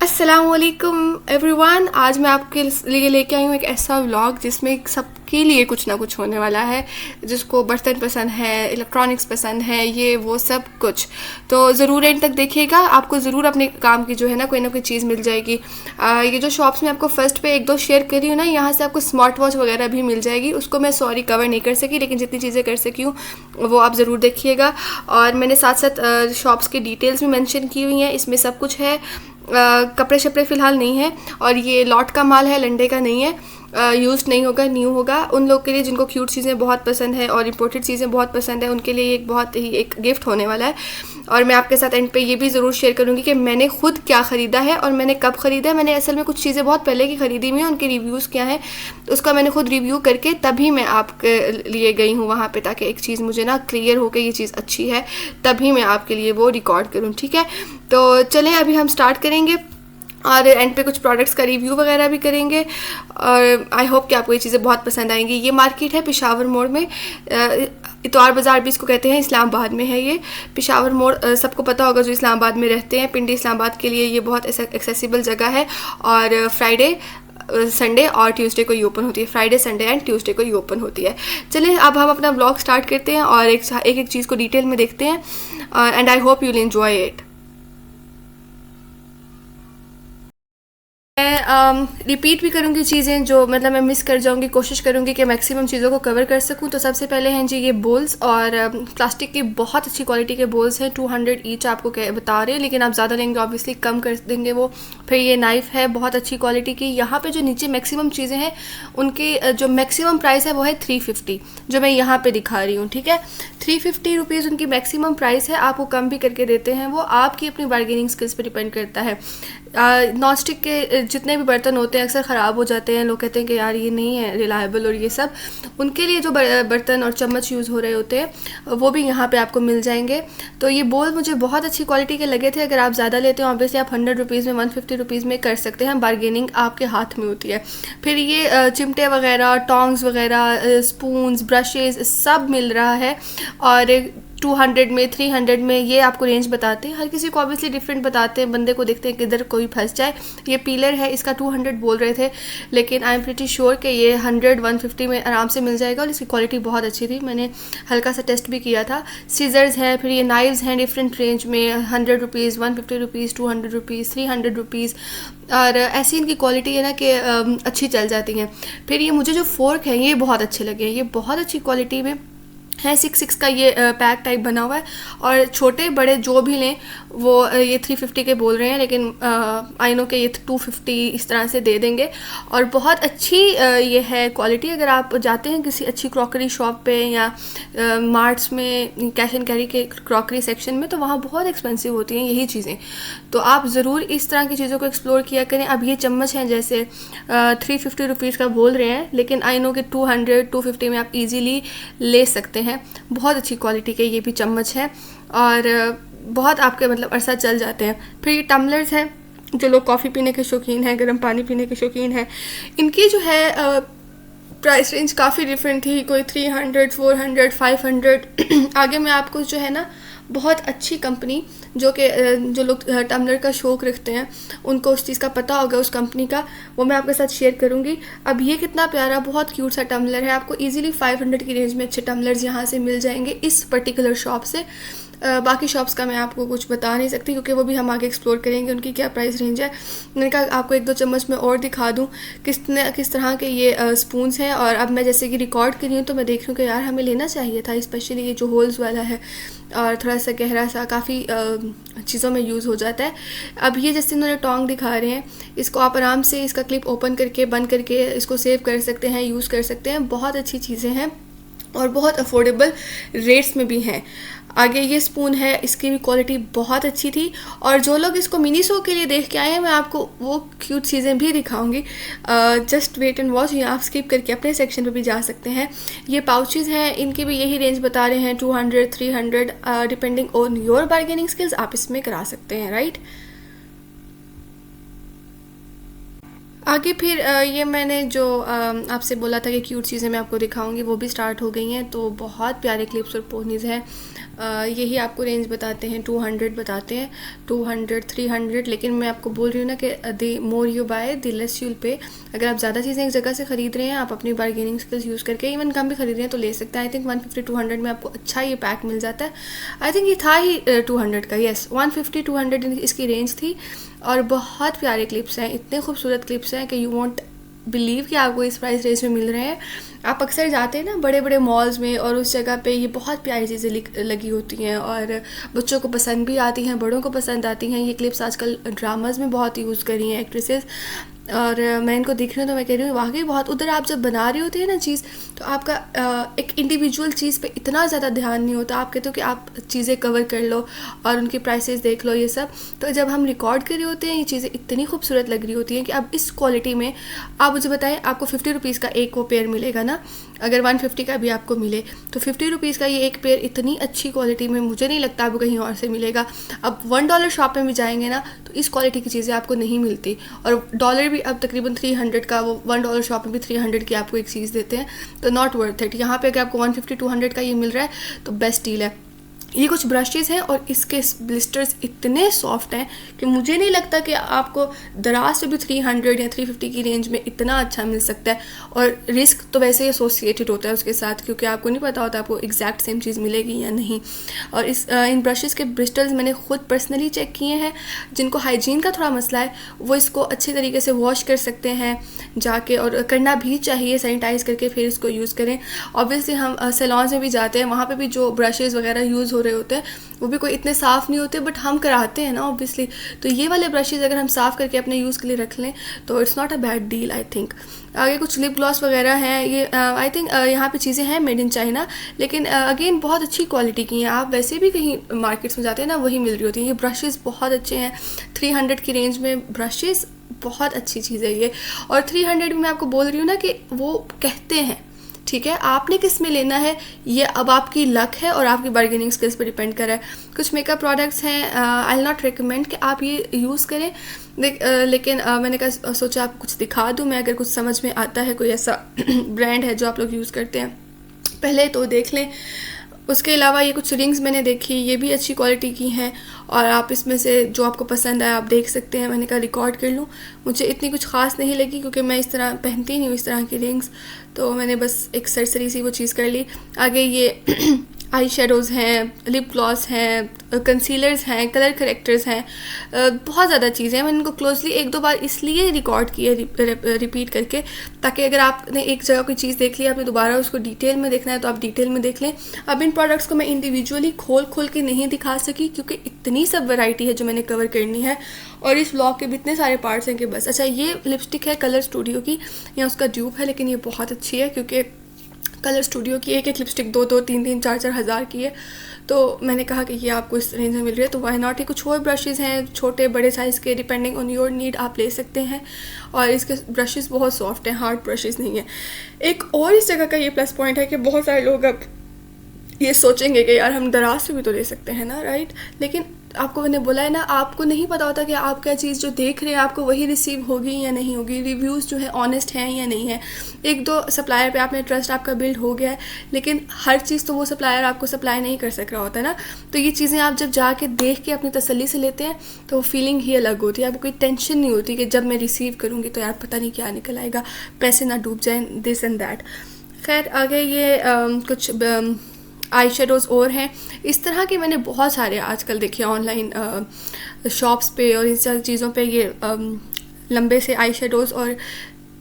अस्सलामुअलैकुम एवरीवन। आज मैं आपके लिए लेके आई हूँ एक ऐसा व्लॉग जिसमें सबके लिए कुछ ना कुछ होने वाला है। जिसको बर्तन पसंद है, इलेक्ट्रॉनिक्स पसंद है, ये वो सब कुछ, तो ज़रूर एंड तक देखिएगा। आपको ज़रूर अपने काम की जो है ना कोई चीज़ मिल जाएगी। ये जो शॉप्स में आपको फर्स्ट पे एक दो शेयर करी हूँ ना, यहाँ से आपको स्मार्ट वॉच वगैरह भी मिल जाएगी। उसको मैं सॉरी कवर नहीं कर सकी, लेकिन जितनी चीज़ें कर सकी हूँ वो आप ज़रूर देखिएगा। और मैंने साथ साथ शॉप्स की डिटेल्स भी मेंशन की हुई हैं, इसमें सब कुछ है। कपड़े शपड़े फ़िलहाल नहीं है, और ये लॉट का माल है, लंडे का नहीं है। यूज़ नहीं होगा, न्यू होगा। उन लोग के लिए जिनको क्यूट चीज़ें बहुत पसंद है और इम्पोर्टेड चीज़ें बहुत पसंद है, उनके लिए एक बहुत ही एक गिफ्ट होने वाला है। और मैं आपके साथ एंड पे ये भी ज़रूर शेयर करूँगी कि मैंने खुद क्या ख़रीदा है और मैंने कब ख़रीदा है। मैंने असल में कुछ चीज़ें बहुत पहले की ख़रीदी हुई हैं, उनके रिव्यूज़ क्या हैं उसका मैंने खुद रिव्यू करके तभी मैं आपके लिए गई हूँ वहाँ पे, ताकि एक चीज़ मुझे ना क्लियर हो कि ये चीज़ अच्छी है, तभी मैं आपके लिए वो रिकॉर्ड करूँ। ठीक है, तो चलें अभी हम स्टार्ट करेंगे और एंड पे कुछ प्रोडक्ट्स का रिव्यू वगैरह भी करेंगे। और आई होप कि आपको ये चीज़ें बहुत पसंद आएंगी। ये मार्केट है पेशावर मोड़ में, इतवार बाज़ार भी इसको कहते हैं, इस्लामाबाद में है ये पेशावर मोड़। सबको पता होगा जो इस्लामाबाद में रहते हैं, पिंडी इस्लामाबाद के लिए ये बहुत एक्सेसिबल जगह है। और फ्राइडे, संडे और ट्यूसडे को ही ओपन होती है। फ्राइडे, संडे एंड ट्यूसडे को ही ओपन होती है। चलिए अब हम अपना ब्लॉग स्टार्ट करते हैं और एक चीज़ को डिटेल में देखते हैं। And I hope you will enjoy it. मैं रिपीट भी करूँगी चीज़ें जो मतलब मैं मिस कर जाऊँगी, कोशिश करूँगी कि मैक्सिमम चीज़ों को कवर कर सकूँ। तो सबसे पहले हैं जी ये बोल्स, और प्लास्टिक की बहुत अच्छी क्वालिटी के बोल्स हैं। 200 ईच आपको बता रहे हैं, लेकिन आप ज़्यादा लेंगे ऑब्वियसली कम कर देंगे वो। फिर ये नाइफ़ है बहुत अच्छी क्वालिटी की। यहाँ पे जो नीचे मैक्सिमम चीज़ें हैं उनके जो मैक्सिमम प्राइस है वो है 350, जो मैं यहाँ पे दिखा रही हूँ। ठीक है, 350 रुपीज़ उनकी मैक्सिमम प्राइस है। आपको कम भी करके देते हैं, वो आपकी अपनी बार्गेनिंग स्किल्स पर डिपेंड करता है। नॉन स्टिक के जितने भी बर्तन होते हैं अक्सर ख़राब हो जाते हैं, लोग कहते हैं कि यार ये नहीं है रिलायबल, और ये सब उनके लिए जो बर्तन और चम्मच यूज़ हो रहे होते हैं वो भी यहाँ पे आपको मिल जाएंगे। तो ये बोल मुझे बहुत अच्छी क्वालिटी के लगे थे। अगर आप ज़्यादा लेते हो ऑब्वियसली आप 100 रुपीज़ में, 150 रुपीज़ में कर सकते हैं, बार्गेनिंग आपके हाथ में होती है। फिर ये चिमटे वगैरह, टोंग्स वगैरह, स्पून्स, ब्रशेज़ सब मिल रहा है। और 200 में, 300 में, ये आपको रेंज बताते हैं। हर किसी को ऑब्वियसली डिफरेंट बताते हैं, बंदे को देखते हैं किधर कोई फंस जाए। ये पीलर है, इसका 200 बोल रहे थे, लेकिन आई एम प्रिटी श्योर कि ये 100, 150 में आराम से मिल जाएगा। और इसकी क्वालिटी बहुत अच्छी थी, मैंने हल्का सा टेस्ट भी किया था। सीजर्स हैं, फिर ये नाइव्स हैं डिफरेंट रेंज में, 100 रुपीज़, 150 रुपीज़, 200 रुपीज़, 300 रुपीज़। और ऐसी इनकी क्वालिटी है ना कि अच्छी चल जाती हैं। फिर ये मुझे जो फोर्क है ये बहुत अच्छे लगे, ये बहुत अच्छी क्वालिटी में है। 6 का ये पैक टाइप बना हुआ है, और छोटे बड़े जो भी लें वो ये 350 के बोल रहे हैं, लेकिन आई नो कि ये 250 इस तरह से दे देंगे। और बहुत अच्छी ये है क्वालिटी। अगर आप जाते हैं किसी अच्छी क्रॉकरी शॉप पे या मार्ट्स में, कैश एंड कैरी के क्रॉकरी सेक्शन में, तो वहाँ बहुत एक्सपेंसिव होती हैं यही चीज़ें। तो आप ज़रूर इस तरह की चीज़ों को एक्सप्लोर किया करें। अब ये चम्मच हैं जैसे 350 रुपीज़ का बोल रहे हैं, लेकिन आई नो कि 200, 250 में आप ईजीली ले सकते हैं। बहुत अच्छी क्वालिटी के ये भी चम्मच है, और बहुत आपके मतलब अरसा चल जाते हैं। फिर ये टम्बलर्स हैं, जो लोग कॉफ़ी पीने के शौकीन हैं, गर्म पानी पीने के शौकीन हैं, इनकी जो है प्राइस रेंज काफ़ी डिफरेंट थी। कोई 300, 400, 500 आगे मैं आपको जो है ना बहुत अच्छी कंपनी, जो लोग टम्बलर का शौक़ रखते हैं उनको उस चीज़ का पता होगा, उस कंपनी का, वो मैं आपके साथ शेयर करूँगी। अब ये कितना प्यारा बहुत क्यूट सा टम्बलर है। आपको इजीली 500 की रेंज में अच्छे टम्बलर्स यहाँ से मिल जाएंगे इस पर्टिकुलर शॉप से। बाकी शॉप्स का मैं आपको कुछ बता नहीं सकती, क्योंकि वो भी हम आगे एक्सप्लोर करेंगे उनकी क्या प्राइस रेंज है। मैंने कहा आपको एक दो चम्मच में और दिखा दूँ किस तरह के ये स्पून्स हैं। और अब मैं जैसे कि रिकॉर्ड कर रही हूँ तो मैं देख रही हूँ कि यार हमें लेना चाहिए था, स्पेशली ये जो होल्स वाला है और थोड़ा सा गहरा सा, काफ़ी चीज़ों में यूज़ हो जाता है। अब ये जैसे इन्होंने टोंग दिखा रहे हैं, इसको आप आराम से इसका क्लिप ओपन करके बंद करके इसको सेव कर सकते हैं, यूज़ कर सकते हैं। बहुत अच्छी चीज़ें हैं और बहुत अफोर्डेबल रेट्स में भी हैं। आगे ये स्पून है, इसकी भी क्वालिटी बहुत अच्छी थी। और जो लोग इसको मिनी शो के लिए देख के आए हैं, मैं आपको वो क्यूट चीज़ें भी दिखाऊंगी। जस्ट वेट एंड वॉच, या आप स्किप करके अपने सेक्शन पे भी जा सकते हैं। ये पाउचेज़ हैं, इनकी भी यही रेंज बता रहे हैं, 200, 300, depending on your bargaining skills आप इसमें करा सकते हैं, राइट। आगे फिर ये मैंने जो आपसे बोला था कि क्यूट चीज़ें मैं आपको दिखाऊंगी, वो भी स्टार्ट हो गई हैं। तो बहुत प्यारे क्लिप्स और पोनीज़ हैं। यही आपको रेंज बताते हैं, 200 बताते हैं, 200 300, लेकिन मैं आपको बोल रही हूँ ना कि the more you by the less you'll पे। अगर आप ज़्यादा चीज़ें एक जगह से ख़रीद रहे हैं, आप अपनी बार्गेनिंग स्किल्स यूज़ करके इवन कम भी खरीद रहे हैं तो ले सकते हैं। आई थिंक 150-200 में आपको अच्छा ये पैक मिल जाता है। आई थिंक ये था ही 200 का, येस 150-200 इसकी रेंज थी। और बहुत प्यारे क्लिप्स हैं, इतने खूबसूरत क्लिप्स हैं कि यू वॉन्ट बिलीव कि आपको इस प्राइस रेंज में मिल रहे हैं। आप अक्सर जाते हैं ना बड़े बड़े मॉल्स में और उस जगह पे ये बहुत प्यारी चीज़ें लगी होती हैं और बच्चों को पसंद भी आती हैं, बड़ों को पसंद आती हैं। ये क्लिप्स आजकल ड्रामाज में बहुत यूज़ करी हैं एक्ट्रेसेस, और मैं इनको देख रही हूँ तो मैं कह रही हूँ वाकई बहुत। उधर आप जब बना रहे होते हैं ना चीज़, तो आपका एक इंडिविजुअल चीज़ पे इतना ज़्यादा ध्यान नहीं होता। आप कहते हो कि आप चीज़ें कवर कर लो और उनकी प्राइसेस देख लो ये सब। तो जब हम रिकॉर्ड कर रहे होते हैं ये चीज़ें इतनी खूबसूरत लग रही होती हैं कि अब इस क्वालिटी में आप मुझे बताएं, आपको 50 रुपीज़ का एक वो पेयर मिलेगा ना, अगर 150 का भी आपको मिले तो 50 रुपीज़ का ये एक पेयर इतनी अच्छी क्वालिटी में मुझे नहीं लगता आपको कहीं और से मिलेगा। अब $1 शॉप में भी जाएंगे ना तो इस क्वालिटी की चीज़ें आपको नहीं मिलती, और डॉलर भी अब तकरीबन 300 का, वो $1 शॉप में भी 300 की आपको एक चीज़ देते हैं, तो नॉट वर्थ इट। यहाँ पे अगर आपको 150-200 का ये मिल रहा है तो बेस्ट डील है। ये कुछ ब्रशेज़ हैं और इसके ब्लिस्टर्स इतने सॉफ्ट हैं कि मुझे नहीं लगता कि आपको दराज से भी 300 या 350 की रेंज में इतना अच्छा मिल सकता है। और रिस्क तो वैसे ही एसोसिएटेड होता है उसके साथ, क्योंकि आपको नहीं पता होता आपको एग्जैक्ट सेम चीज़ मिलेगी या नहीं। और इन ब्रशेज़ के ब्रिस्टल्स मैंने खुद पर्सनली चेक किए हैं। जिनको हाइजीन का थोड़ा मसला है वो इसको अच्छे तरीके से वॉश कर सकते हैं जाके, और करना भी चाहिए, सैनिटाइज करके फिर इसको यूज़ करें। ऑब्वियसली हम सैलून्स में भी जाते हैं, वहाँ पे भी जो ब्रशेज़ वगैरह यूज़ हो रहे होते हैं वो भी कोई इतने साफ़ नहीं होते, बट हम कराते हैं ना ऑब्वियसली। तो ये वाले ब्रशेज़ अगर हम साफ़ करके अपने यूज़ के लिए रख लें तो it's not a bad deal I think. आगे कुछ लिप ग्लॉस वगैरह हैं, ये आई थिंक यहाँ पे चीज़ें हैं मेड इन चाइना, लेकिन अगेन बहुत अच्छी क्वालिटी की हैं। आप वैसे भी कहीं मार्केट्स में जाते हैं ना वही मिल रही होती हैं। ये ब्रशेज़ बहुत अच्छे हैं, 300 की रेंज में ब्रशेज़ बहुत अच्छी चीज़ है ये। और 300 में मैं आपको बोल रही हूँ ना कि वो कहते हैं, ठीक है, आपने किस में लेना है ये अब आपकी लक है और आपकी बार्गेनिंग स्किल्स पर डिपेंड कर रहा है। कुछ मेकअप प्रोडक्ट्स हैं, आई विल नॉट रिकमेंड कि आप ये यूज़ करें, लेकिन मैंने कहा सोचा आपको कुछ दिखा दूँ मैं, अगर कुछ समझ में आता है कोई ऐसा ब्रांड है जो आप लोग यूज़ करते हैं पहले तो देख लें। उसके अलावा ये कुछ रिंग्स मैंने देखी, ये भी अच्छी क्वालिटी की हैं, और आप इसमें से जो आपको पसंद आए आप देख सकते हैं। मैंने कहा रिकॉर्ड कर लूँ, मुझे इतनी कुछ ख़ास नहीं लगी क्योंकि मैं इस तरह पहनती नहीं हूँ इस तरह की रिंग्स, तो मैंने बस एक सरसरी सी वो चीज़ कर ली। आगे ये आई शेडोज़ हैं, लिप ग्लॉस हैं, कंसीलर्स हैं, कलर करेक्टर्स हैं, बहुत ज़्यादा चीज़ें हैं। मैंने इनको क्लोजली एक दो बार इसलिए रिकॉर्ड किए रिपीट करके, ताकि अगर आपने एक जगह कोई चीज़ देख ली आपने दोबारा उसको डिटेल में देखना है तो आप डिटेल में देख लें। अब इन प्रोडक्ट्स को मैं इंडिविजुअली खोल के नहीं दिखा सकी क्योंकि इतनी सब वैरायटी है जो मैंने कवर करनी है, और इस व्लॉग के भी इतने सारे पार्ट्स हैं कि बस। अच्छा, ये लिपस्टिक है कलर स्टूडियो की, या उसका ड्यूप है, लेकिन ये बहुत अच्छी है क्योंकि कलर स्टूडियो की एक लिपस्टिक 2-2, 3-3, 4-4 हज़ार की है, तो मैंने कहा कि ये आपको इस रेंज में मिल रही है तो वाई नॉट। ही कुछ और ब्रशेज़ हैं छोटे बड़े साइज़ के, डिपेंडिंग ऑन योर नीड आप ले सकते हैं, और इसके ब्रशेज़ बहुत सॉफ्ट हैं, हार्ड ब्रशेज़ नहीं है। एक और इस जगह का ये प्लस पॉइंट है कि बहुत सारे लोग अब ये सोचेंगे कि यार हम दराज से भी तो ले सकते हैं ना, राइट, लेकिन आपको मैंने बोला है ना, आपको नहीं पता होता कि आप क्या चीज़ जो देख रहे हैं आपको वही रिसीव होगी या नहीं होगी, रिव्यूज़ जो है ऑनेस्ट हैं या नहीं है। एक दो सप्लायर पे आपने ट्रस्ट आपका बिल्ड हो गया है, लेकिन हर चीज़ तो वो सप्लायर आपको सप्लाई नहीं कर सक रहा होता है ना। तो ये चीज़ें आप जब जाके देख के अपनी तसल्ली से लेते हैं तो वो फीलिंग ही अलग होती है। आपको कोई टेंशन नहीं होती कि जब मैं रिसीव करूँगी तो यार पता नहीं क्या निकल आएगा, पैसे ना डूब जाएँ, दिस एंड दैट। खैर आगे ये कुछ आई शेडोज़ और हैं इस तरह के, मैंने बहुत सारे आजकल देखे ऑनलाइन शॉप्स पे और इन सारी चीज़ों पे, ये लंबे से आई शेडोज़, और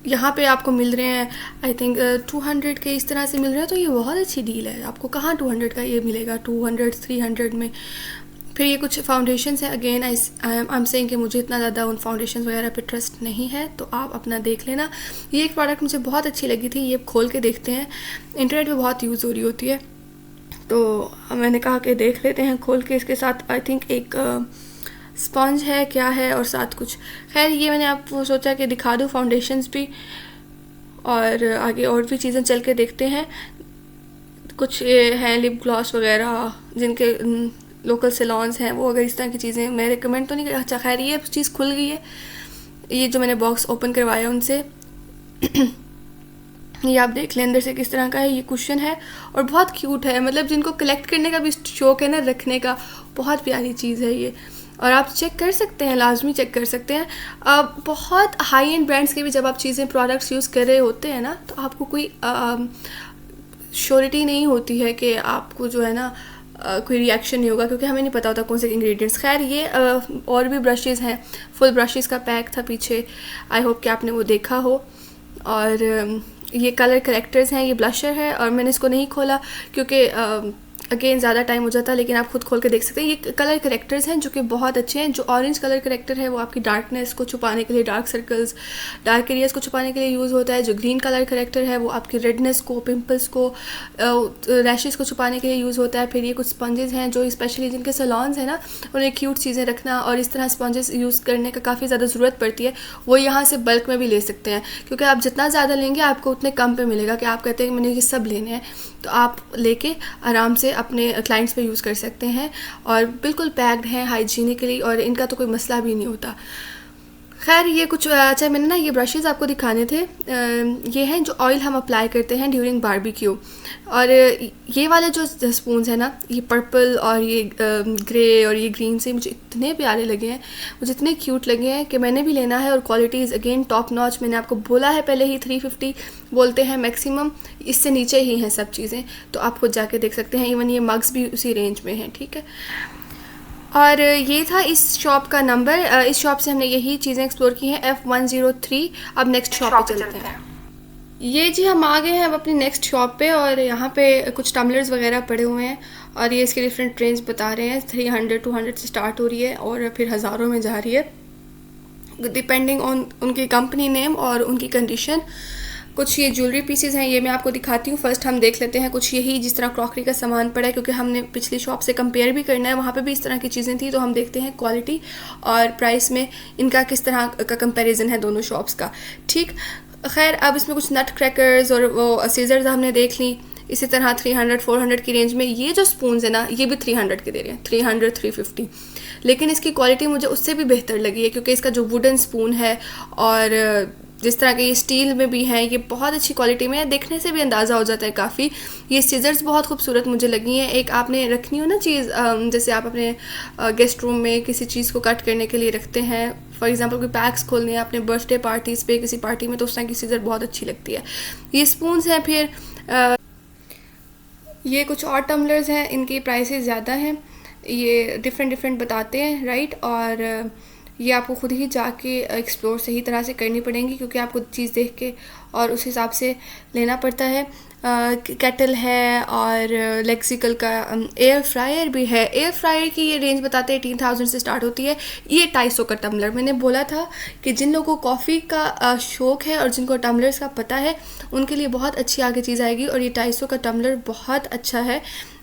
यहाँ पे आपको मिल रहे हैं आई थिंक 200 के इस तरह से मिल रहे हैं, तो ये बहुत अच्छी डील है। आपको कहाँ 200 का ये मिलेगा, 200-300 में। फिर ये कुछ फाउंडेशंस हैं, अगेन आई एम सेइंग कि मुझे इतना ज़्यादा उन फाउंडेशन वगैरह पे ट्रस्ट नहीं है, तो आप अपना देख लेना। ये एक प्रोडक्ट मुझे बहुत अच्छी लगी थी, ये खोल के देखते हैं, इंटरनेट पर बहुत यूज़ हो रही होती है, तो मैंने कहा कि देख लेते हैं खोल के। इसके साथ आई थिंक एक स्पंज है क्या है और साथ कुछ, खैर ये मैंने आपको सोचा कि दिखा दूँ फाउंडेशंस भी, और आगे और भी चीज़ें चल के देखते हैं। कुछ ये हैं लिप ग्लॉस वगैरह जिनके लोकल सैलून्स हैं, वो अगर इस तरह की चीज़ें मैं रिकमेंड तो नहीं कर। अच्छा खैर ये चीज़ खुल गई है, ये जो मैंने बॉक्स ओपन करवाया उनसे ये आप देख लें अंदर से किस तरह का है, ये कुशन है और बहुत क्यूट है। मतलब जिनको कलेक्ट करने का भी शौक है ना, रखने का, बहुत प्यारी चीज़ है ये। और आप चेक कर सकते हैं, लाजमी चेक कर सकते हैं। बहुत हाई एंड ब्रांड्स के भी जब आप चीज़ें प्रोडक्ट्स यूज़ कर रहे होते हैं ना, तो आपको कोई श्योरिटी नहीं होती है कि आपको जो है ना कोई रिएक्शन नहीं होगा, क्योंकि हमें नहीं पता होता कौन से इंग्रेडिएंट्स। खैर ये और भी ब्रशेज़ हैं, फुल ब्रशेज़ का पैक था पीछे, आई होप कि आपने वो देखा हो। और ये कलर करेक्टर्स हैं, ये ब्लशर है और मैंने इसको नहीं खोला क्योंकि अगेन ज़्यादा टाइम हो जाता, लेकिन आप खुद खोल के देख सकते हैं। ये कलर करेक्टर्स हैं जो कि बहुत अच्छे हैं। जो ऑरेंज कलर करेक्टर है वो आपकी डार्कनेस को छुपाने के लिए, डार्क सर्कल्स, डार्क एरियाज को छुपाने के लिए यूज़ होता है। जो ग्रीन कलर करेक्टर है वो आपकी रेडनेस को, पिंपल्स को, रैशेज़ को छुपाने के लिए यूज़ होता है। फिर ये कुछ स्पंजेस हैं जो स्पेशली जिनके सैलून्स हैं ना, उन्हें क्यूट चीज़ें रखना और इस तरह स्पंजेस यूज़ करने का काफ़ी ज़्यादा ज़रूरत पड़ती है, वो यहाँ से बल्क में भी ले सकते हैं, क्योंकि आप जितना ज़्यादा लेंगे आपको उतने कम पे मिलेगा। कि आप कहते हैं कि मैंने ये सब लेने हैं, तो आप लेके आराम से अपने क्लाइंट्स पे यूज़ कर सकते हैं और बिल्कुल पैक्ड हैं हाइजीनिकली, और इनका तो कोई मसला भी नहीं होता। खैर ये कुछ अच्छा, मैंने ना ये ब्रशेज़ आपको दिखाने थे। ये हैं जो ऑयल हम अप्लाई करते हैं ड्यूरिंग बारबेक्यू। और ये वाले जो स्पून्स हैं ना, ये पर्पल और ये ग्रे और ये ग्रीन से मुझे इतने प्यारे लगे हैं, मुझे इतने क्यूट लगे हैं कि मैंने भी लेना है। और quality is again top notch. मैंने आपको बोला है पहले ही 350 बोलते हैं मैक्सिमम, इससे नीचे ही हैं सब चीज़ें, तो आप खुद जाके देख सकते हैं। इवन ये मग्स भी उसी रेंज में हैं, ठीक है। और ये था इस शॉप का नंबर। इस शॉप से हमने यही चीज़ें एक्सप्लोर की हैं, F103। अब नेक्स्ट शॉप पे चलते हैं। ये जी हम आ गए हैं अब अपनी नेक्स्ट शॉप पे, और यहाँ पे कुछ टम्बलर्स वगैरह पड़े हुए हैं और ये इसके डिफरेंट रेंज बता रहे हैं। 300 200 से स्टार्ट हो रही है और फिर हज़ारों में जा रही है, डिपेंडिंग ऑन उनकी कंपनी नेम और उनकी कंडीशन। कुछ ये ज्वेलरी पीसेस हैं, ये मैं आपको दिखाती हूँ। फर्स्ट हम देख लेते हैं कुछ यही जिस तरह क्रॉकरी का सामान पड़ा है, क्योंकि हमने पिछली शॉप से कंपेयर भी करना है, वहाँ पे भी इस तरह की चीज़ें थी। तो हम देखते हैं क्वालिटी और प्राइस में इनका किस तरह का कंपैरिजन है दोनों शॉप्स का, ठीक। खैर अब इसमें कुछ नट क्रैकर्स और वो सीजर्स हमने देख ली। इसी तरह 300 400 की रेंज में ये जो स्पून्स है ना, ये भी 300 के दे रहे हैं, 300 350। लेकिन इसकी क्वालिटी मुझे उससे भी बेहतर लगी है, क्योंकि इसका जो वुडन स्पून है और जिस तरह के ये स्टील में भी हैं, ये बहुत अच्छी क्वालिटी में है। देखने से भी अंदाज़ा हो जाता है काफ़ी। ये सीजर्स बहुत खूबसूरत मुझे लगी हैं। एक आपने रखनी हो ना चीज़, जैसे आप अपने गेस्ट रूम में किसी चीज़ को कट करने के लिए रखते हैं, फॉर एग्जांपल कोई पैक्स खोलने हैं अपने बर्थडे पार्टीज़ पे, किसी पार्टी में, तो उस तरह की सीजर बहुत अच्छी लगती है। ये स्पून्स हैं। फिर ये कुछ और टम्बलर्स हैं, इनकी प्राइसेस ज़्यादा हैं, ये डिफरेंट बताते हैं, राइट। और ये आपको खुद ही जाके एक्सप्लोर सही तरह से करनी पड़ेंगी, क्योंकि आपको चीज़ देख के और उस हिसाब से लेना पड़ता है। केटल है और लेक्सिकल का एयर फ्रायर भी है। एयर फ्रायर की ये रेंज बताते हैं 18,000 से स्टार्ट होती है। ये 250 का टम्बलर, मैंने बोला था कि जिन लोगों को कॉफ़ी का शौक़ है और जिनको टम्बलर्स का पता है, उनके लिए बहुत अच्छी आगे चीज़ आएगी। और ये 250 का टम्बलर बहुत अच्छा है।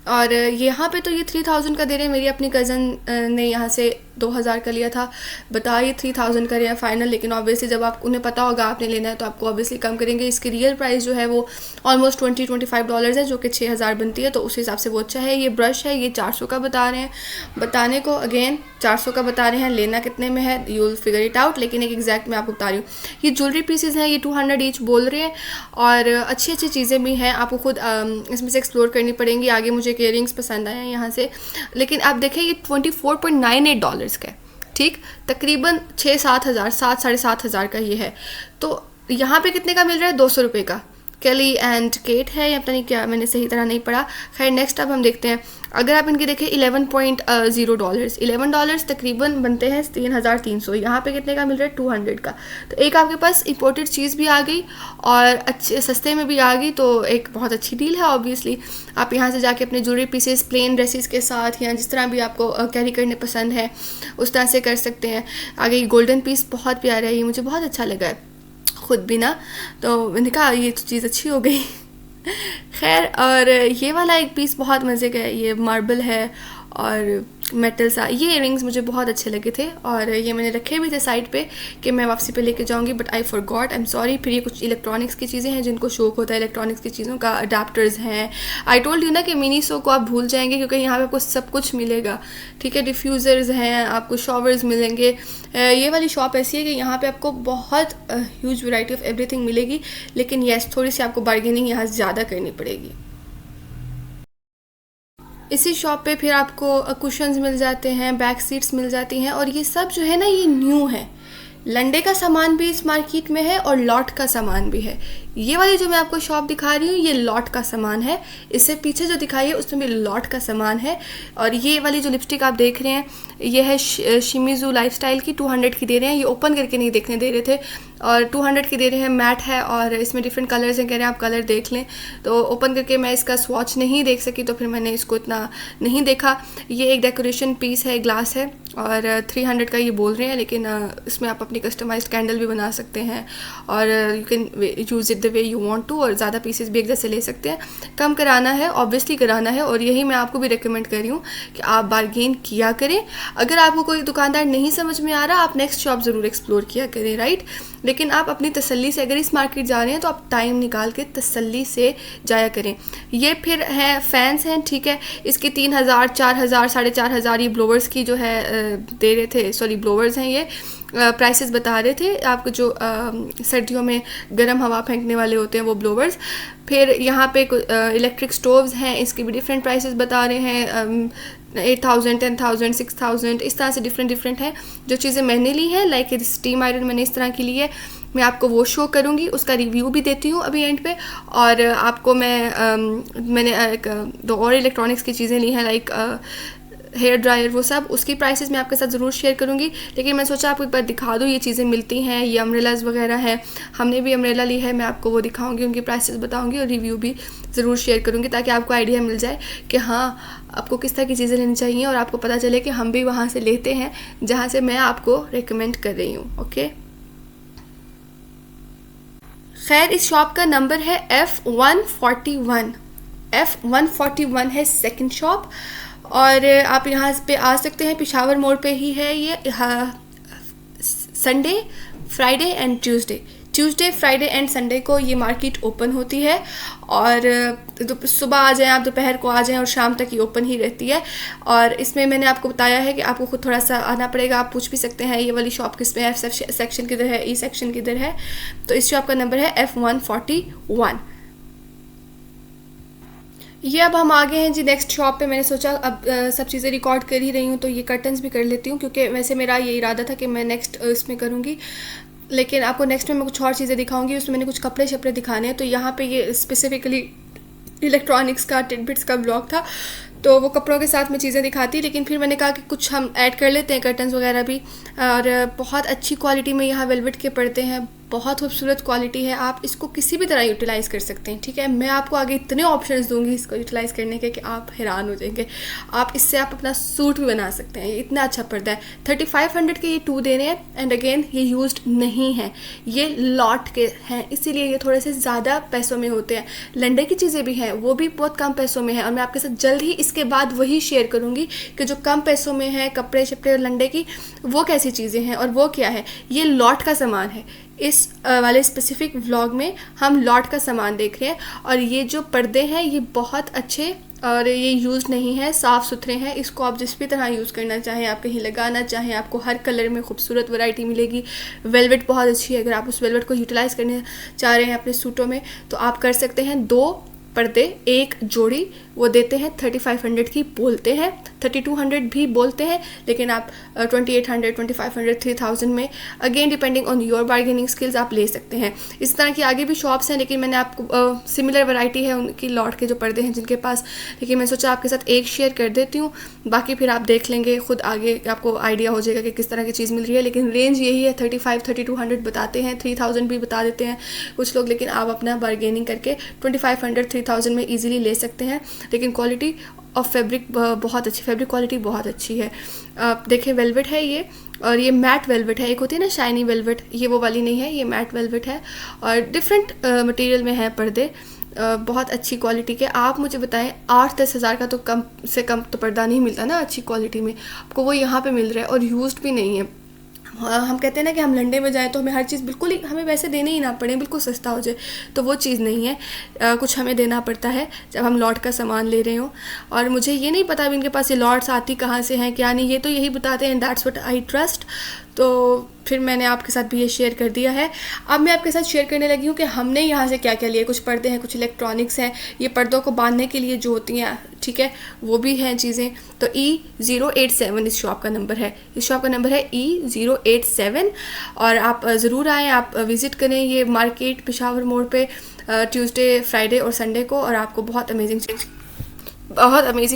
और यहाँ पे तो ये 3000 का दे रहे हैं। मेरी अपनी कज़न ने यहाँ से 2000 का लिया था, बता ये 3000 का रहे हैं फ़ाइनल। लेकिन ऑब्वियसली जब आप उन्हें पता होगा आपने लेना है तो आपको ऑब्वियसली कम करेंगे। इसकी रियल प्राइस जो है वो ऑलमोस्ट $20-25 है, जो कि 6000 बनती है, तो उस हिसाब से वो अच्छा है। ये ब्रश है, ये 400 का बता रहे हैं। बताने को अगेन 400 का बता रहे हैं, लेना कितने में है you will figure it out, लेकिन एक एग्जैक्ट मैं आपको बता रही हूँ। ये ज्वेलरी पीसेस हैं, ये 200 ईच बोल रहे हैं। और अच्छी अच्छी चीज़ें भी हैं, आपको खुद इसमें से एक्सप्लोर करनी पड़ेंगी। आगे मुझे इयरिंग्स पसंद आए हैं यहाँ से, लेकिन आप देखें ये $24.98 का है, ठीक। तकरीबन 6-7 हज़ार, 7-7.5 का ये है। तो यहाँ पे कितने का मिल रहा है? 200 रुपये का। केली एंड केट है या पता नहीं क्या, मैंने सही तरह नहीं पढ़ा। खैर नेक्स्ट अब हम देखते हैं। अगर आप इनके देखें $11.0, $11 तकरीबन बनते हैं 3300। यहाँ पे कितने का मिल रहा है? 200 का। तो एक आपके पास इंपोर्टेड चीज़ भी आ गई और अच्छे सस्ते में भी आ गई, तो एक बहुत अच्छी डील है। ऑब्वियसली आप यहाँ से जाके अपने ज्वेलरी पीसेस प्लेन ड्रेसेस के साथ या जिस तरह भी आपको कैरी करने पसंद है उस तरह से कर सकते हैं। आगे ये गोल्डन पीस बहुत प्यारा है, ये मुझे बहुत अच्छा लगा है खुद भी ना, तो मैंने कहा ये तो चीज़ अच्छी हो गई। खैर और ये वाला एक पीस बहुत मज़े का है, ये मार्बल है और मेटल सा। ये इयरिंग्स मुझे बहुत अच्छे लगे थे और ये मैंने रखे भी थे साइड पे कि मैं वापसी पे लेके जाऊंगी, but I forgot, I am sorry. फिर ये कुछ इलेक्ट्रॉनिक्स की चीज़ें हैं जिनको शौक होता है इलेक्ट्रॉनिक्स की चीज़ों का, अडाप्टर्स हैं। आई टोल्ड यू ना कि मिनीसो को आप भूल जाएंगे क्योंकि यहाँ पे आपको सब कुछ मिलेगा, ठीक है। डिफ्यूज़र्स हैं, आपको शॉवर्स मिलेंगे। ये वाली शॉप ऐसी है कि यहाँ पे आपको बहुत ह्यूज वैरायटी ऑफ एवरीथिंग मिलेगी, लेकिन येस थोड़ी सी आपको बार्गेनिंग यहाँ ज़्यादा करनी पड़ेगी। इसी शॉप पे फिर आपको कुशन्स मिल जाते हैं, बैक सीट्स मिल जाती हैं, और ये सब जो है ना ये न्यू है। लंडे का सामान भी इस मार्केट में है और लॉट का सामान भी है। ये वाली जो मैं आपको शॉप दिखा रही हूँ ये लॉट का सामान है, इससे पीछे जो दिखाई है उसमें भी लॉट का सामान है। और ये वाली जो लिपस्टिक आप देख रहे हैं ये है शिमिजू लाइफस्टाइल की, 200 की दे रहे हैं। ये ओपन करके नहीं देखने दे रहे थे और 200 की दे रहे हैं, मैट है और इसमें डिफरेंट कलर्स हैं, कह रहे हैं आप कलर देख लें। तो ओपन करके मैं इसका स्वॉच नहीं देख सकी तो फिर मैंने इसको इतना नहीं देखा। ये एक डेकोरेशन पीस है, ग्लास है और 300 का ये बोल रहे हैं, लेकिन इसमें आप अपनी कस्टमाइज्ड कैंडल भी बना सकते हैं और you can use it the way you want to, और ज़्यादा पीसेस भी एक जैसे ले सकते हैं। कम कराना है, ऑब्वियसली कराना है, और यही मैं आपको भी रिकमेंड कर रही हूँ कि आप बार्गेन किया करें। अगर आपको कोई दुकानदार नहीं समझ में आ रहा आप नेक्स्ट शॉप ज़रूर एक्सप्लोर किया करें, राइट। लेकिन आप अपनी तसल्ली से, अगर इस मार्केट जा रहे हैं तो आप टाइम निकाल के तसल्ली से जाया करें। ये फिर है फैंस हैं, ठीक है। इसके 3000, 4000, 4500 ये ब्लोवर्स की जो है दे रहे थे, सॉरी ब्लोवर्स हैं ये, प्राइसेस बता रहे थे आपको, जो सर्दियों में गर्म हवा फेंकने वाले होते हैं वो ब्लोवर्स। फिर यहाँ पे इलेक्ट्रिक स्टोव्स हैं, इसके भी डिफरेंट प्राइसेस बता रहे हैं, 8000, 10000, 6000, इस तरह से डिफरेंट हैं। जो चीज़ें मैंने ली हैं लाइक स्टीम आयरन मैंने इस तरह की ली है, मैं आपको वो शो करूँगी, उसका रिव्यू भी देती हूँ अभी एंड पे। और आपको मैंने एक 2 और इलेक्ट्रॉनिक्स की चीज़ें ली हैं लाइक हेयर ड्रायर, वो सब उसकी प्राइसेस मैं आपके साथ ज़रूर शेयर करूँगी। लेकिन मैं सोचा आपको एक बार दिखा दूँ ये चीज़ें मिलती हैं। ये अम्ब्रेलाज वगैरह हैं, हमने भी अम्ब्रेला ली है, मैं आपको वो दिखाऊंगी, उनकी प्राइसेस बताऊंगी और रिव्यू भी ज़रूर शेयर करूँगी ताकि आपको आइडिया मिल जाए कि हाँ आपको किस तरह की चीज़ें लेनी चाहिए और आपको पता चले कि हम भी वहाँ से लेते हैं जहाँ से मैं आपको रिकमेंड कर रही हूँ। ओके, खैर इस शॉप का नंबर है F141। F141 है सेकंड शॉप, और आप यहाँ पे आ सकते हैं। पेशावर मोड़ पे ही है ये। Sunday, Friday and Tuesday, Friday and Sunday को ये मार्केट ओपन होती है, और सुबह आ जाएं आप, दोपहर को आ जाएं, और शाम तक ये ओपन ही रहती है। और इसमें मैंने आपको बताया है कि आपको खुद थोड़ा सा आना पड़ेगा। आप पूछ भी सकते हैं ये वाली शॉप किस में है, F सेक्शन किधर है, E सेक्शन किधर है। तो इस शॉप का नंबर है F141। ये अब हम आ गए हैं जी नेक्स्ट शॉप पे। मैंने सोचा अब सब चीज़ें रिकॉर्ड कर ही रही हूँ तो ये कर्टन्स भी कर लेती हूँ, क्योंकि वैसे मेरा ये इरादा था कि मैं नेक्स्ट इसमें करूँगी, लेकिन आपको नेक्स्ट में मैं कुछ और चीज़ें दिखाऊंगी। उसमें मैंने कुछ कपड़े शपड़े दिखाने हैं। तो यहाँ पे ये स्पेसिफिकली इलेक्ट्रॉनिक्स का, टिडबिट्स का ब्लॉग था, तो वो कपड़ों के साथ में चीज़ें दिखाती, लेकिन फिर मैंने कहा कि कुछ हम ऐड कर लेते हैं, कर्टन्स वगैरह भी। और बहुत अच्छी क्वालिटी में यहाँ वेलवेट के पड़ते हैं, बहुत खूबसूरत क्वालिटी है। आप इसको किसी भी तरह यूटिलाइज़ कर सकते हैं, ठीक है। मैं आपको आगे इतने ऑप्शंस दूंगी इसको यूटिलाइज़ करने के कि आप हैरान हो जाएंगे। आप इससे आप अपना सूट भी बना सकते हैं, ये इतना अच्छा पर्दा है। 3500 के ये 2 दे रहे हैं, एंड अगेन ये यूज्ड नहीं है, ये लॉट के हैं, इसीलिए ये थोड़े से ज़्यादा पैसों में होते हैं। लंडे की चीज़ें भी हैं, वो भी बहुत कम पैसों में है, और मैं आपके साथ जल्द ही इसके बाद वही शेयर करूँगी कि जो कम पैसों में है कपड़े शपड़े और लंडे की, वो कैसी चीज़ें हैं और वो क्या है। ये लॉट का सामान है। इस वाले स्पेसिफिक व्लॉग में हम लॉट का सामान देख रहे हैं, और ये जो पर्दे हैं ये बहुत अच्छे और ये यूज़ नहीं है, साफ़ सुथरे हैं। इसको आप जिस भी तरह यूज़ करना चाहें, आप कहीं लगाना चाहें, आपको हर कलर में खूबसूरत वैरायटी मिलेगी। वेलवेट बहुत अच्छी है, अगर आप उस वेलवेट को यूटिलाइज़ करने चाह रहे हैं अपने सूटों में तो आप कर सकते हैं। 2 पर्दे, 1 जोड़ी, वो देते हैं 3500 की बोलते हैं, 3200 भी बोलते हैं, लेकिन आप 2800, 2500, 3000 में again depending on your bargaining skills आप ले सकते हैं। इस तरह की आगे भी शॉप्स हैं, लेकिन मैंने आपको सिमिलर वैरायटी है उनकी लॉट के जो पर्दे हैं जिनके पास, लेकिन मैं सोचा आपके साथ एक शेयर कर देती हूँ, बाकी फिर आप देख लेंगे खुद, आगे आपको आइडिया हो जाएगा कि किस तरह की चीज़ मिल रही है। लेकिन रेंज यही है, 3500, 3200 बताते हैं, 3000 भी बता देते हैं कुछ लोग, लेकिन आप अपना बार्गेनिंग करके 2500, 3000 में ईजिली ले सकते हैं। लेकिन क्वालिटी ऑफ फैब्रिक बहुत अच्छी, फैब्रिक क्वालिटी बहुत अच्छी है। आप देखें वेलवेट है ये, और ये मैट वेलवेट है। एक होती है ना शाइनी वेलवेट, ये वो वाली नहीं है, ये मैट वेलवेट है, और डिफरेंट मटेरियल में है पर्दे। बहुत अच्छी क्वालिटी के। आप मुझे बताएं 8-10 हज़ार का तो कम से कम तो पर्दा नहीं मिलता ना अच्छी क्वालिटी में, आपको वो यहाँ पे मिल रहा है और यूज्ड भी नहीं है। हम कहते हैं ना कि हम लंडे में जाएं तो हमें हर चीज़ बिल्कुल ही हमें वैसे देने ही ना पड़े, बिल्कुल सस्ता हो जाए, तो वो चीज़ नहीं है। कुछ हमें देना पड़ता है जब हम लॉट का सामान ले रहे हों। और मुझे ये नहीं पता अभी इनके पास ये लॉट्स आती कहाँ से हैं क्या नहीं, ये तो यही बताते हैं, दैट्स व्हाट आई ट्रस्ट। तो फिर मैंने आपके साथ भी ये शेयर कर दिया है। अब मैं आपके साथ शेयर करने लगी हूँ कि हमने यहाँ से क्या क्या लिया। कुछ पर्दे हैं, कुछ इलेक्ट्रॉनिक्स हैं, ये पर्दों को बांधने के लिए जो होती हैं, ठीक है, वो भी हैं चीज़ें। तो E087 इस शॉप का नंबर है, इस शॉप का नंबर है E087। और आप ज़रूर आएँ, आप विज़िट करें ये मार्केट पेशावर मोड़ पे ट्यूसडे, फ्राइडे और संडे को, और आपको बहुत अमेजिंग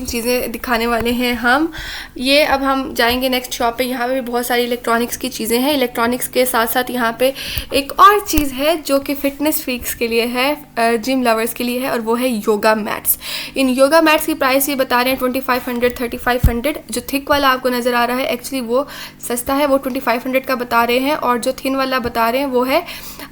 चीज़ें दिखाने वाले हैं हम। ये अब हम जाएंगे नेक्स्ट शॉप पे, यहाँ पे भी बहुत सारी इलेक्ट्रॉनिक्स की चीज़ें हैं। इलेक्ट्रॉनिक्स के साथ साथ यहाँ पे एक और चीज़ है जो कि फ़िटनेस फ्रीक्स के लिए है, जिम लवर्स के लिए है, और वो है योगा मैट्स। इन योगा मैट्स की प्राइस ये बता रहे हैं 2500, 3500। जो थिक वाला आपको नज़र आ रहा है एक्चुअली वो सस्ता है, वो 2500 का बता रहे हैं, और जो थिन वाला बता रहे हैं वो है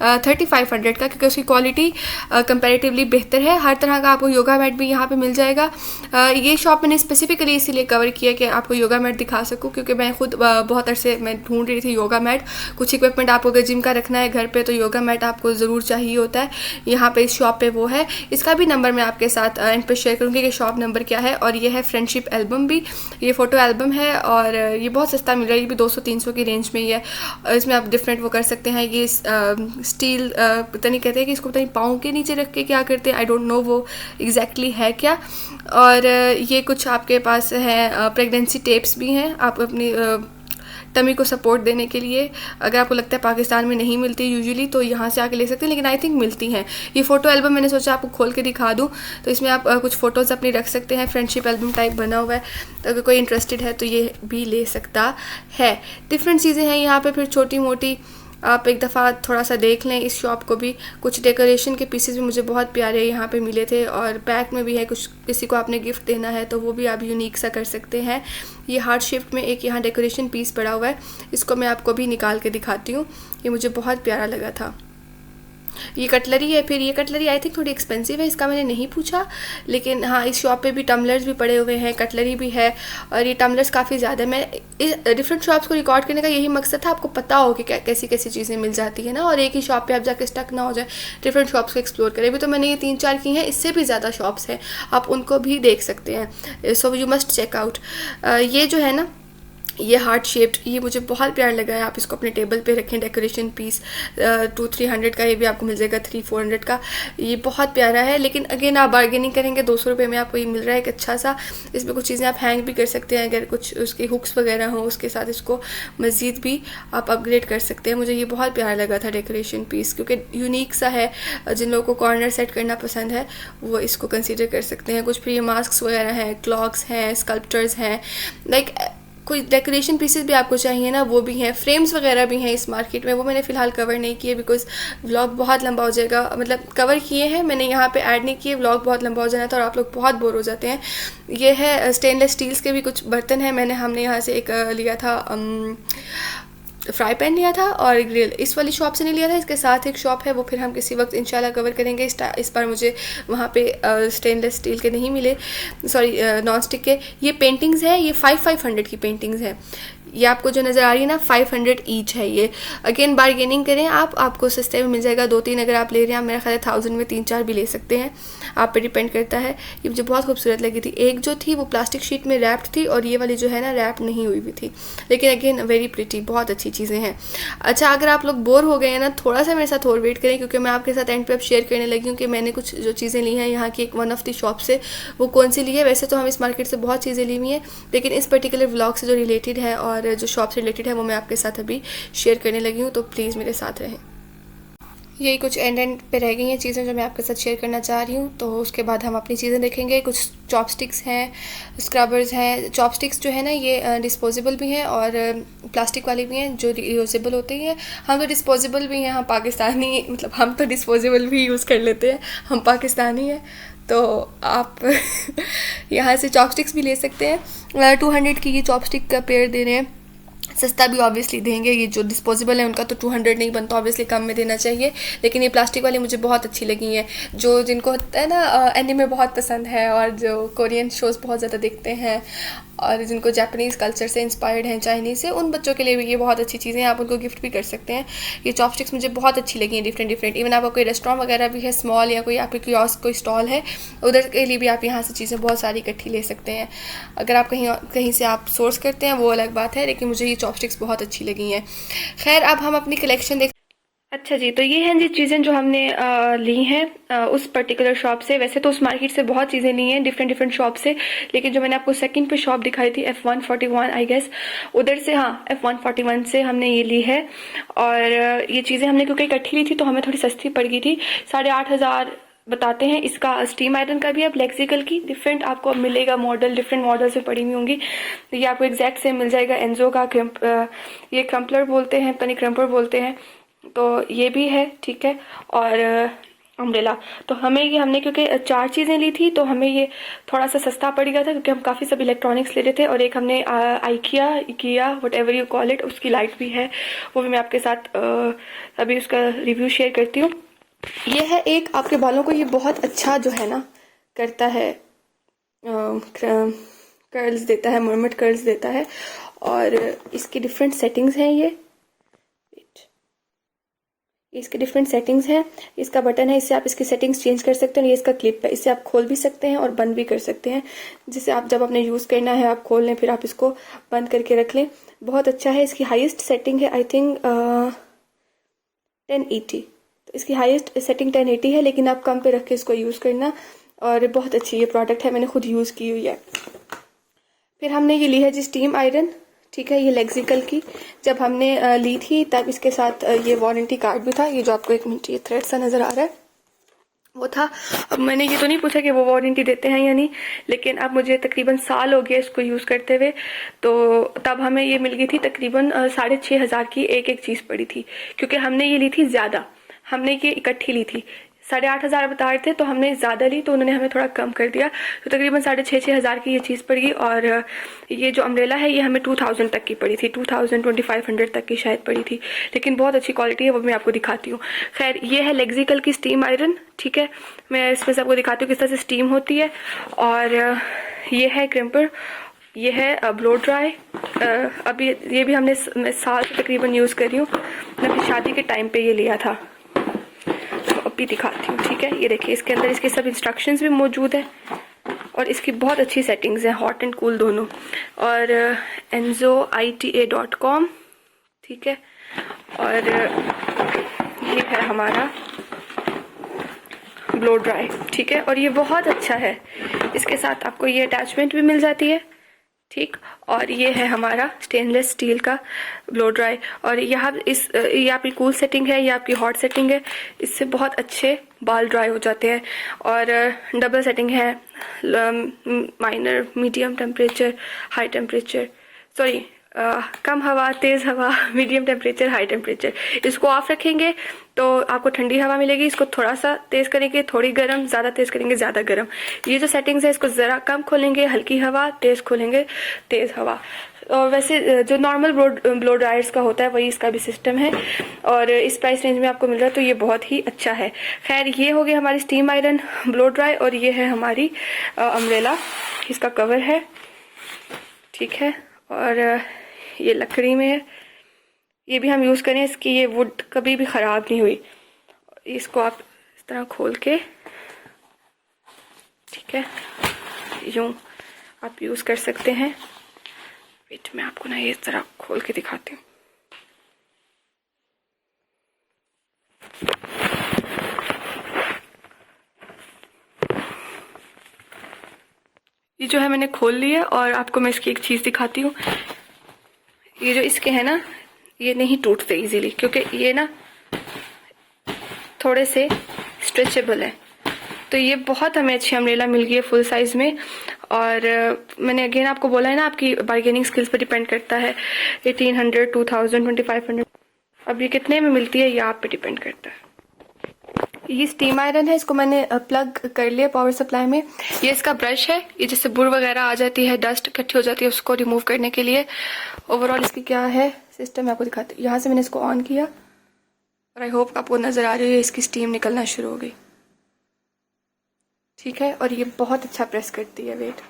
3500 का, क्योंकि उसकी क्वालिटी कंपैरेटिवली बेहतर है। हर तरह का आपको योगा मैट भी यहाँ पे मिल जाएगा। ये शॉप मैंने स्पेसिफिकली इसीलिए कवर किया कि आपको योगा मैट दिखा सकूं, क्योंकि मैं खुद बहुत अरसे मैं ढूंढ रही थी योगा मैट। कुछ इक्विपमेंट आपको अगर जिम का रखना है घर पे तो योगा मैट आपको ज़रूर चाहिए होता है। यहाँ पे इस शॉप पे वो है, इसका भी नंबर मैं आपके साथ एंड पे शेयर करूँगी कि शॉप नंबर क्या है। और ये है फ्रेंडशिप एल्बम भी, ये फ़ोटो एल्बम है, और ये बहुत सस्ता मिल रहा है, ये भी 200-300 की रेंज में ही है। इसमें आप डिफरेंट वो कर सकते हैं। ये स्टील पता नहीं कहते हैं कि इसको पता नहीं पाँव के नीचे रख के क्या करते हैं, आई डोंट नो वो एग्जैक्टली है क्या। और ये कुछ आपके पास है प्रेगनेंसी टेप्स भी हैं, आप अपनी टमी को सपोर्ट देने के लिए। अगर आपको लगता है पाकिस्तान में नहीं मिलती यूजुअली तो यहाँ से आके ले सकते हैं, लेकिन आई थिंक मिलती हैं। ये फ़ोटो एल्बम मैंने सोचा आपको खोल के दिखा दूँ, तो इसमें आप कुछ फ़ोटोज़ अपनी रख सकते हैं, फ्रेंडशिप एल्बम टाइप बना हुआ है। तो अगर कोई इंटरेस्टेड है तो ये भी ले सकता है। डिफरेंट चीज़ें हैं यहाँ पर, फिर छोटी मोटी आप एक दफ़ा थोड़ा सा देख लें इस शॉप को भी। कुछ डेकोरेशन के पीसेस भी मुझे बहुत प्यारे यहाँ पे मिले थे, और पैक में भी है, कुछ किसी को आपने गिफ्ट देना है तो वो भी आप यूनिक सा कर सकते हैं। ये हार्ट शेप में एक यहाँ डेकोरेशन पीस पड़ा हुआ है, इसको मैं आपको भी निकाल के दिखाती हूँ। ये मुझे बहुत प्यारा लगा था। ये कटलरी है, फिर ये कटलरी आई थिंक थोड़ी एक्सपेंसिव है, इसका मैंने नहीं पूछा, लेकिन हाँ इस शॉप पे भी टम्बलर्स भी पड़े हुए हैं, कटलरी भी है, और ये टम्बलर्स काफ़ी ज़्यादा। मैं डिफरेंट शॉप्स को रिकॉर्ड करने का यही मकसद था, आपको पता हो कि कैसी कैसी चीज़ें मिल जाती है ना, और एक ही शॉप पे आप जाके स्टक ना हो जाए, डिफरेंट शॉप्स को एक्सप्लोर करें। अभी तो मैंने ये 3-4 की हैं, इससे भी ज़्यादा शॉप्स हैं, आप उनको भी देख सकते हैं। So you must check out. ये जो है ना, ये हार्ट शेप्ड, ये मुझे बहुत प्यारा लगा है। आप इसको अपने टेबल पे रखें, डेकोरेशन पीस 200-300 का, ये भी आपको मिल जाएगा 300-400 का। ये बहुत प्यारा है, लेकिन अगेन आप बार्गेनिंग करेंगे 200 रुपये में आपको ये मिल रहा है एक अच्छा सा। इसमें कुछ चीज़ें आप हैंग भी कर सकते हैं, अगर कुछ उसकी हुक्स वगैरह हो उसके साथ इसको मज़ीद भी आप अपग्रेड कर सकते हैं। मुझे ये बहुत प्यारा लगा था डेकोरेशन पीस, क्योंकि यूनिक सा है। जिन लोगों को कॉर्नर सेट करना पसंद है वो इसको कंसिडर कर सकते हैं। कुछ फिर ये मास्क वगैरह हैं, क्लॉक्स हैं, स्कल्पचर्स हैं, लाइक कोई डेकोरेशन पीसेस भी आपको चाहिए ना वो भी हैं। फ्रेम्स वगैरह भी हैं इस मार्केट में, वो मैंने फ़िलहाल कवर नहीं किए बिकॉज व्लॉग बहुत लंबा हो जाएगा। मतलब कवर किए हैं मैंने, यहाँ पे ऐड नहीं किए, व्लॉग बहुत लंबा हो जाना था और आप लोग बहुत बोर हो जाते हैं। ये है स्टेनलेस स्टील्स के भी कुछ बर्तन हैं, हमने यहाँ से एक लिया था फ्राई पैन लिया था, और ग्रिल इस वाली शॉप से नहीं लिया था, इसके साथ एक शॉप है वो फिर हम किसी वक्त इंशाल्लाह कवर करेंगे। इस बार मुझे वहाँ पे स्टेनलेस स्टील के नहीं मिले, सॉरी नॉन स्टिक के। ये पेंटिंग्स है, ये 500 की पेंटिंग्स है। ये आपको जो नज़र आ रही है ना 500 ईच है ये। अगेन बार्गेनिंग करें आपको सस्ते में मिल जाएगा। 2-3 अगर आप ले रहे हैं, मेरा ख्याल है 1000 में 3-4 भी ले सकते हैं, आप पे डिपेंड करता है। ये मुझे बहुत खूबसूरत लगी थी। एक जो थी वो प्लास्टिक शीट में रैप्ड थी, और ये वाली जो है ना रैप नहीं हुई भी थी, लेकिन अगेन वेरी प्रिटी, बहुत अच्छी चीज़ें हैं। अच्छा, अगर आप लोग बोर हो गए हैं ना, थोड़ा सा मेरे साथ और वेट करें, क्योंकि मैं आपके साथ एंड पे अब शेयर करने लगी हूँ कि मैंने कुछ जो चीज़ें ली हैं यहाँ की एक वन ऑफ द शॉप से, वो कौन सी ली है। वैसे तो हम इस मार्केट से बहुत चीज़ें ली हुई हैं, लेकिन इस पर्टिकुलर व्लॉग से जो रिलेटेड है और जो शॉप से रिलेटेड है वो मैं आपके साथ अभी शेयर करने लगी हूँ, तो प्लीज़ मेरे साथ रहें। यही कुछ एंड पे रह गई हैं चीज़ें जो मैं आपके साथ शेयर करना चाह रही हूँ, तो उसके बाद हम अपनी चीज़ें देखेंगे। कुछ चॉपस्टिक्स हैं, स्क्रबर्स हैं। चॉपस्टिक्स जो है ना ये डिस्पोजेबल भी हैं और प्लास्टिक वाली भी हैं जो रीयूजेबल होती हैं। हम तो डिस्पोजेबल भी हैं, हम पाकिस्तानी, मतलब हम तो डिस्पोजेबल भी यूज़ कर लेते हैं, हम पाकिस्तानी हैं। तो आप यहाँ से चॉपस्टिक्स भी ले सकते हैं। 200 की ये चॉपस्टिक का पेयर दे रहे हैं। सस्ता भी ऑब्वियसली देंगे। ये जो डिस्पोजेबल है उनका तो 200 नहीं बनता, ऑब्वियसली कम में देना चाहिए। लेकिन ये प्लास्टिक वाली मुझे बहुत अच्छी लगी हैं। जो जिनको होता है ना एनीमे बहुत पसंद है और जो कोरियन शोज़ बहुत ज़्यादा देखते हैं और जिनको जापानीज़ कल्चर से इंस्पायर्ड हैं, चाइनीज़ से, उन बच्चों के लिए भी ये बहुत अच्छी चीज़ें हैं। आप उनको गिफ्ट भी कर सकते हैं। ये चॉपस्टिक्स मुझे बहुत अच्छी लगी हैं, डिफरेंट डिफरेंट। इवन आपका कोई रेस्टोरेंट वगैरह भी है स्मॉल, या कोई आपके कियोस्क कोई स्टॉल है, उधर के लिए भी आप यहाँ से चीज़ें बहुत सारी इकट्ठी ले सकते हैं। अगर आप कहीं कहीं से आप सोर्स करते हैं वो अलग बात है, लेकिन मुझे ये चॉपस्टिक्स बहुत अच्छी लगी हैं। खैर, अब हम अपनी कलेक्शन देख। अच्छा जी, तो ये हैं जी चीज़ें जो हमने ली हैं उस पर्टिकुलर शॉप से। वैसे तो उस मार्केट से बहुत चीज़ें ली हैं डिफरेंट डिफरेंट शॉप से, लेकिन जो मैंने आपको सेकंड पे शॉप दिखाई थी F141 आई गेस, उधर से, हाँ F141 से हमने ये ली है। और ये चीज़ें हमने क्योंकि इकट्ठी ली थी तो हमें थोड़ी सस्ती पड़ गई थी। 8,500 बताते हैं। इसका स्टीम आयरन का भी है, लेक्सिकल की डिफरेंट आपको मिलेगा मॉडल, डिफरेंट मॉडल्स में पड़ी हुई होंगी। तो ये आपको एग्जैक्ट सेम मिल जाएगा। एनजो का ये क्रम्पलर बोलते हैं, पता नहीं क्रम्पलर बोलते हैं, तो ये भी है, ठीक है। और अम्ब्रेला, तो हमने क्योंकि 4 चीज़ें ली थी तो हमें ये थोड़ा सा सस्ता पड़ गया था, क्योंकि हम काफ़ी सब इलेक्ट्रॉनिक्स ले रहे थे। और एक हमने IKEA whatever you call it, उसकी लाइट भी है, वो भी मैं आपके साथ अभी उसका रिव्यू शेयर करती हूँ। ये है एक, आपके बालों को ये बहुत अच्छा जो है ना करता है, कर्ल्स देता है, मर्मट कर्ल्स देता है। और इसकी डिफरेंट सेटिंग्स हैं। ये इसके डिफरेंट सेटिंग्स हैं। इसका बटन है, इससे आप इसकी सेटिंग्स चेंज कर सकते हैं। ये इसका क्लिप है, इससे आप खोल भी सकते हैं और बंद भी कर सकते हैं, जिससे आप जब अपने यूज़ करना है आप खोल लें, फिर आप इसको बंद करके रख लें। बहुत अच्छा है। इसकी हाईएस्ट सेटिंग है आई थिंक 1080, तो इसकी हाईएस्ट सेटिंग 1080 है, लेकिन आप कम पे रख के इसको यूज़ करना। और बहुत अच्छी ये प्रोडक्ट है, मैंने खुद यूज़ की हुई है। फिर हमने ये ली है जी स्टीम आयरन, ठीक है। ये लेक्सिकल की जब हमने ली थी तब इसके साथ ये वारंटी कार्ड भी था। ये जो आपको एक मिनट ये थ्रेड सा नज़र आ रहा है वो था। अब मैंने ये तो नहीं पूछा कि वो वारंटी देते हैं या नहीं, लेकिन अब मुझे तकरीबन साल हो गया इसको यूज़ करते हुए। तो तब हमें ये मिल गई थी तकरीबन 6,500 की एक एक चीज़ पड़ी थी, क्योंकि हमने ये ली थी ज़्यादा, हमने ये इकट्ठी ली थी। 8,500 बता रहे थे तो हमने ज़्यादा ली, तो उन्होंने हमें थोड़ा कम कर दिया, तो तकरीबन 6,500 की ये चीज़ पड़ गई। और ये जो अम्ब्रेला है ये हमें 2,000 तक की पड़ी थी, 2,2500 तक की शायद पड़ी थी, लेकिन बहुत अच्छी क्वालिटी है, वो मैं आपको दिखाती हूँ। खैर, ये है लेक्सिकल की स्टीम आयरन, ठीक है। मैं इसमें से आपको दिखाती हूँ किस तरह से स्टीम होती है। और ये है क्रिम्पर, ये है ब्लो ड्राई। अभी ये भी हमने साल से तकरीबन यूज़ कर रही हूँ, मैं अपनी शादी के टाइम पे ये लिया था, भी दिखाती हूँ, ठीक है। ये देखिए, इसके अंदर इसके सब इंस्ट्रक्शंस भी मौजूद है और इसकी बहुत अच्छी सेटिंग्स हैं, हॉट एंड कूल दोनों। और enzoita.com, ठीक है। और ये है हमारा ब्लो ड्राई, ठीक है। और ये बहुत अच्छा है, इसके साथ आपको ये अटैचमेंट भी मिल जाती है, ठीक। और ये है हमारा स्टेनलेस स्टील का ब्लो ड्राई। और यहाँ ये आपकी कूल सेटिंग है, ये आपकी हॉट सेटिंग है, इससे बहुत अच्छे बाल ड्राई हो जाते हैं। और डबल सेटिंग है, minor, medium temperature, high temperature, sorry कम हवा, तेज़ हवा, मीडियम टेम्परेचर, हाई टेम्परेचर। इसको ऑफ रखेंगे तो आपको ठंडी हवा मिलेगी, इसको थोड़ा सा तेज़ करेंगे थोड़ी गर्म, ज़्यादा तेज़ करेंगे ज़्यादा गर्म। ये जो सेटिंग्स है, इसको ज़रा कम खोलेंगे हल्की हवा, तेज़ खोलेंगे तेज़ हवा। और वैसे जो नॉर्मल ब्लो ड्रायर्स का होता है वही इसका भी सिस्टम है, और इस प्राइस रेंज में आपको मिल रहा है, तो ये बहुत ही अच्छा है। खैर, ये हो गई हमारी स्टीम आयरन, ब्लो ड्राई, और ये है हमारी अम्ब्रेला, इसका कवर है, ठीक है। और ये लकड़ी में है, ये भी हम यूज़ करें, इसकी ये वुड कभी भी ख़राब नहीं हुई। इसको आप इस तरह खोल के, ठीक है, यूँ आप यूज़ कर सकते हैं। वेट, मैं आपको ना ये इस तरह खोल के दिखाती हूँ। ये जो है मैंने खोल लिया, और आपको मैं इसकी एक चीज़ दिखाती हूँ। ये जो इसके है ना, ये नहीं टूटते इजीली, क्योंकि ये ना थोड़े से स्ट्रेचेबल है। तो ये बहुत हमें अच्छी अम्ब्रेला मिल गई है फुल साइज़ में। और मैंने अगेन आपको बोला है ना, आपकी बार्गेनिंग स्किल्स पर डिपेंड करता है। 1800, 2000, 2500, अब ये कितने में मिलती है ये आप पे डिपेंड करता है। ये स्टीम आयरन है, इसको मैंने प्लग कर लिया पावर सप्लाई में। ये इसका ब्रश है, ये जैसे बुर वगैरह आ जाती है, डस्ट इकट्ठी हो जाती है, उसको रिमूव करने के लिए। ओवरऑल इसकी क्या है सिस्टम, मैं आपको दिखाती हूँ। यहाँ से मैंने इसको ऑन किया और आई होप आपको नज़र आ रही है, इसकी स्टीम निकलना शुरू हो गई। ठीक है, और ये बहुत अच्छा प्रेस करती है। वेट,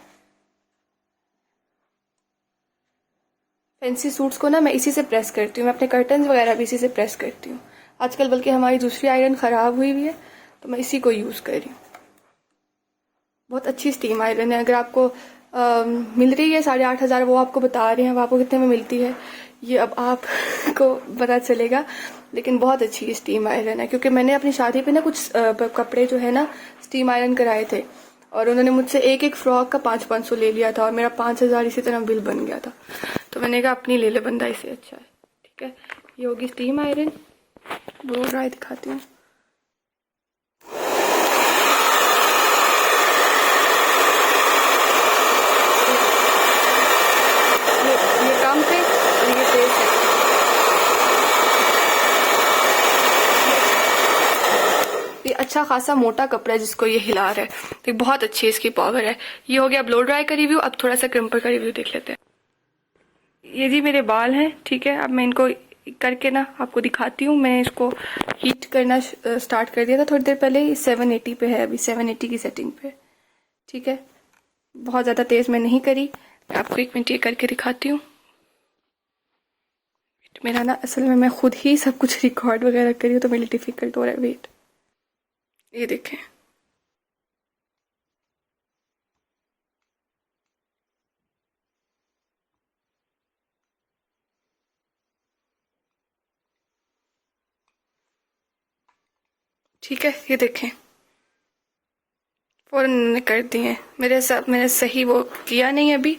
फैंसी सूट्स को ना मैं इसी से प्रेस करती हूँ, मैं अपने कर्टन्स वगैरह भी इसी से प्रेस करती हूँ। आजकल बल्कि हमारी दूसरी आयरन ख़राब हुई हुई है तो मैं इसी को यूज़ कर रही हूँ। बहुत अच्छी स्टीम आयरन है। अगर आपको मिल रही है 8,500, वो आपको बता रहे हैं, वो आपको कितने में मिलती है ये अब आपको पता चलेगा, लेकिन बहुत अच्छी स्टीम आयरन है। क्योंकि मैंने अपनी शादी पे ना कुछ कपड़े जो है ना स्टीम आयरन कराए थे और उन्होंने मुझसे एक एक फ्रॉक का 500-500 ले लिया था और मेरा 5,000 इसी तरह बिल बन गया था। तो मैंने कहा अपनी ले ले बंदा, इससे अच्छा है। ठीक है, ये होगी स्टीम आयरन। ब्लो ड्राई दिखाती हूँ। ये कम थे और ये तेज है। ये अच्छा खासा मोटा कपड़ा है जिसको ये हिला रहा है, तो बहुत अच्छी इसकी पावर है। ये हो गया ब्लो ड्राई का रिव्यू। अब थोड़ा सा क्रिम्पर का रिव्यू देख लेते हैं। ये जी मेरे बाल हैं। ठीक है, अब मैं इनको करके ना आपको दिखाती हूँ। मैंने इसको हीट करना स्टार्ट कर दिया था थोड़ी देर पहले। 780 पे है अभी, 780 की सेटिंग पे। ठीक है, बहुत ज़्यादा तेज़ मैं नहीं करी। मैं आपको 1 मिनट ये करके दिखाती हूँ। मेरा ना असल में मैं खुद ही सब कुछ रिकॉर्ड वगैरह करी हूँ तो मेरे लिए डिफ़िकल्ट हो रहा है। वेट, ये देखें, ठीक है, ये देखें फ़ौरन मैंने कर दिए हैं। मैंने सही वो किया नहीं अभी,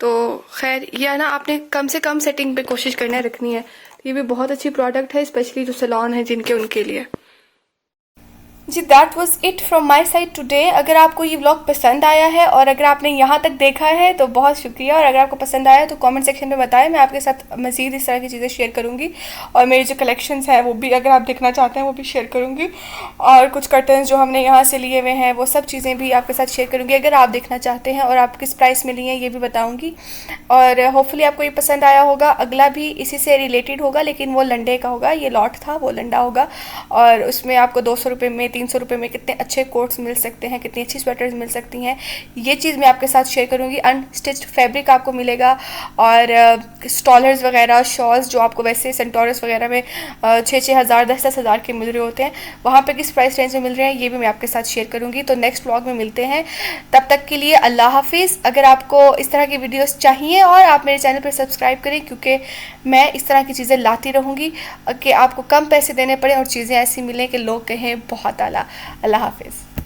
तो खैर ये ना आपने कम से कम सेटिंग पे कोशिश करना रखनी है। ये भी बहुत अच्छी प्रोडक्ट है, स्पेशली जो सैलून है जिनके, उनके लिए। जी that was it from my side today. अगर आपको ये व्लॉग पसंद आया है और अगर आपने यहाँ तक देखा है तो बहुत शुक्रिया, और अगर आपको पसंद आया तो कमेंट सेक्शन में बताएं। मैं आपके साथ मज़ीद इस तरह की चीज़ें शेयर करूँगी और मेरी जो कलेक्शंस हैं वो भी अगर आप देखना चाहते हैं वो भी शेयर करूँगी, और कुछ कर्टन्स जो हमने यहाँ से लिए हुए हैं वो सब चीज़ें भी आपके साथ शेयर करूँगी अगर आप देखना चाहते हैं, और आप किस प्राइस में लिए हैं ये भी बताऊँगी। और होपफुली आपको ये पसंद आया होगा। अगला भी इसी से रिलेटेड होगा, लेकिन वो लंडे का होगा। ये लॉट था, वो लंडा होगा, और उसमें आपको 200 रुपये में, 300 रुपये में कितने अच्छे कोट्स मिल सकते हैं, कितनी अच्छी स्वेटर्स मिल सकती हैं, ये चीज़ मैं आपके साथ शेयर करूँगी। अनस्टिच्ड फैब्रिक आपको मिलेगा, और स्टॉलर्स वगैरह, शॉल्स जो आपको वैसे सेंटोरस वगैरह में 6-6 हज़ार 10-10 हज़ार के मिल रहे होते हैं, वहाँ पे किस प्राइस रेंज में मिल रहे हैं ये भी मैं आपके साथ शेयर करूँगी। तो नेक्स्ट व्लॉग में मिलते हैं, तब तक के लिए अल्लाह हाफिज़। अगर आपको इस तरह की वीडियोस चाहिए और आप मेरे चैनल पर सब्सक्राइब करें, क्योंकि मैं इस तरह की चीज़ें लाती रहूँगी कि आपको कम पैसे देने पड़े और चीज़ें ऐसी मिलें कि लोग कहें बहुत आला। अल्लाह हाफिज़।